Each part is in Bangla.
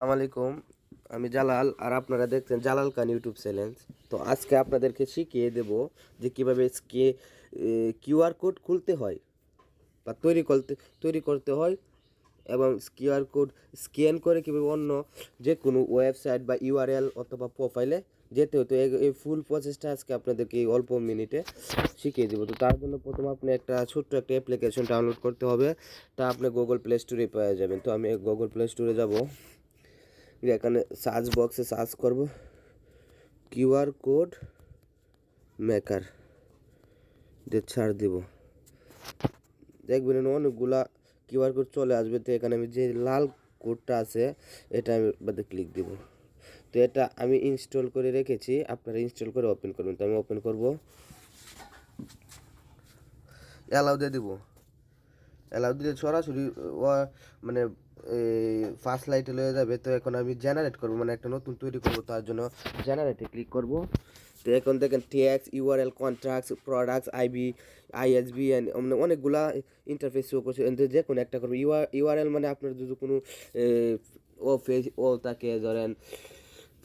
আসসালামাইকুম। আমি জালাল আর আপনারা দেখছেন জালাল খান ইউটিউব চ্যানেল। তো আজকে আপনাদেরকে শিখিয়ে দেব যে কীভাবে কিউআর কোড খুলতে হয় বা তৈরি করতে হয় এবং কিউআর কোড স্ক্যান করে কীভাবে অন্য যে কোনো ওয়েবসাইট বা ইউআরএল অথবা প্রোফাইলে যেতে হতো। এই ফুল প্রসেসটা আজকে আপনাদেরকে এই অল্প মিনিটে শিখিয়ে দেবো। তো তার জন্য প্রথমে আপনি ছোট্ট একটা অ্যাপ্লিকেশন ডাউনলোড করতে হবে। তা আপনি গুগল প্লে স্টোরে পেয়ে যাবেন। তো আমি গুগল প্লে স্টোরে যাব, এখানে সার্চ বক্সে সার্চ করব কিউআর কোড মেকার দিয়ে ছাড় দিব। দেখবেন অনেকগুলা কিউআর কোড চলে আসবে। তো এখানে আমি যে লাল কোডটা আছে এটা আমি বাদে ক্লিক দিব। তো এটা আমি ইনস্টল করে রেখেছি, আপনারা ইনস্টল করে ওপেন করবেন। তো আমি ওপেন করব, অ্যালাউ দিয়ে দিব। অ্যালাউ দিলে সরাসরি মানে এই ফার্স্ট লাইটে লয়ে যাবে। তো এখন আমি জেনারেট করব, মানে একটা নতুন তৈরি করব, তার জন্য জেনারেটে ক্লিক করব। তো এখন দেখেন tax, URL, contracts, products, ISSB মানে অনেকগুলা ইন্টারফেস শো করছে। যে কোনো একটা করবো। ইউআরএল মানে আপনার যদি কোনো তাকে ধরেন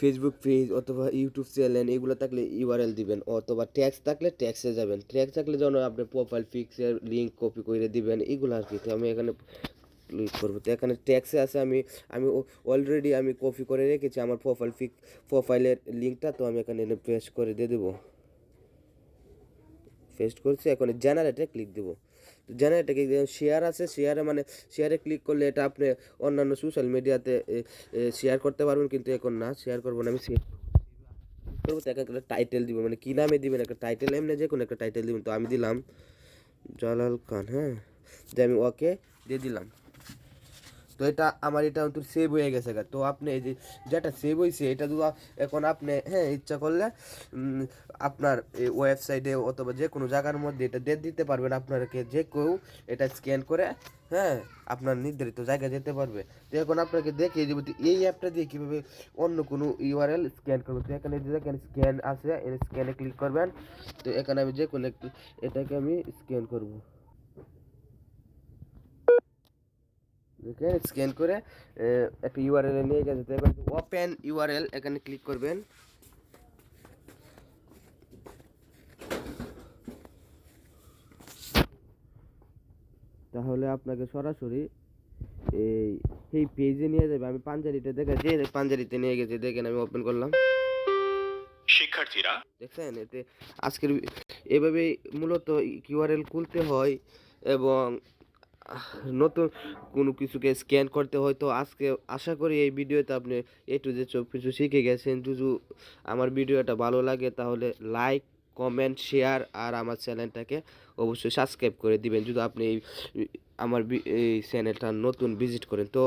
ফেসবুক পেজ অথবা ইউটিউব চ্যানেল এগুলো থাকলে ইউআরএল দিবেন, অথবা ট্যাক্স থাকলে ট্যাক্সে যাবেন। ট্যাক্স থাকলে যেন আপনি প্রোফাইল পিকচার লিঙ্ক কপি করে দিবেন, এগুলো আর কি। তো আমি এখানে ক্লিক করবো। তো এখানে ট্যাক্সে আছে, আমি আমি অলরেডি আমি কপি করে রেখেছি আমার প্রোফাইলের লিঙ্কটা। তো আমি এখানে পেস্ট করে দিয়ে দেবো। পেস্ট করছি, এখন জেনারেটে ক্লিক দেবো। তো জেনারেটে ক্লিক দেবো। শেয়ার আছে, শেয়ারে ক্লিক করলে এটা আপনি অন্যান্য সোশ্যাল মিডিয়াতে শেয়ার করতে পারবেন, কিন্তু এখন না, শেয়ার করবো না, আমি শেয়ার করবো। তো একটা টাইটেল দিব, মানে কী নামে দিবেন, একটা টাইটেল এমনি যে কোনো একটা টাইটেল দিবেন। তো আমি দিলাম জালাল খান, হ্যাঁ, যে আমি ওকে দিয়ে দিলাম। তো এটা তো সেভ হয়ে গেছে। তো আপনি এই যে যেটা সেভ হয়েছে এটা তো এখন আপনি, হ্যাঁ, ইচ্ছা করলে আপনার ওয়েবসাইটে অথবা যে কোনো জায়গার মধ্যে এটা দিয়ে দিতে পারবেন। আপনাকে যে কেউ এটা স্ক্যান করে, হ্যাঁ, আপনার নির্ধারিত জায়গায় যেতে পারবে। তো এখন আপনাকে দেখিয়ে দেবো এই অ্যাপটা দিয়ে কীভাবে অন্য কোনো ইউআরএল স্ক্যান করবে। তো এখানে যে দেখেন স্ক্যান আছে, স্ক্যানে ক্লিক করবেন। তো এখানে আমি যে কোনো এটাকে আমি স্ক্যান করব। দেখেন স্ক্যান করে একটা ইউআরএল নিয়ে গেছে। তো এবার ওপেন ইউআরএল এখানে ক্লিক করবেন। তাহলে আপনাকে সরাসরি এই পেজে নিয়ে যাবে। আমি পাঞ্জাবিটা দেখাচ্ছি, পাঞ্জাবিতে নিয়ে গেছে। দেখেন আমি ওপেন করলাম। শিক্ষার্থীরা দেখছেন, এতে আজকের এভাবে মূলত কিউআরএল খুলতে হয় এবং নতুন কোনো কিছুকে স্ক্যান করতে হয়। তো আজকে আশা করি এই ভিডিওতে আপনি যে সব কিছু শিখে গেছেন। যদি আমার ভিডিওটা ভালো লাগে তাহলে লাইক, কমেন্ট, শেয়ার আর আমার চ্যানেলটাকে অবশ্যই সাবস্ক্রাইব করে দিবেন যদি আপনি আমার এই চ্যানেলটা নতুন ভিজিট করেন। তো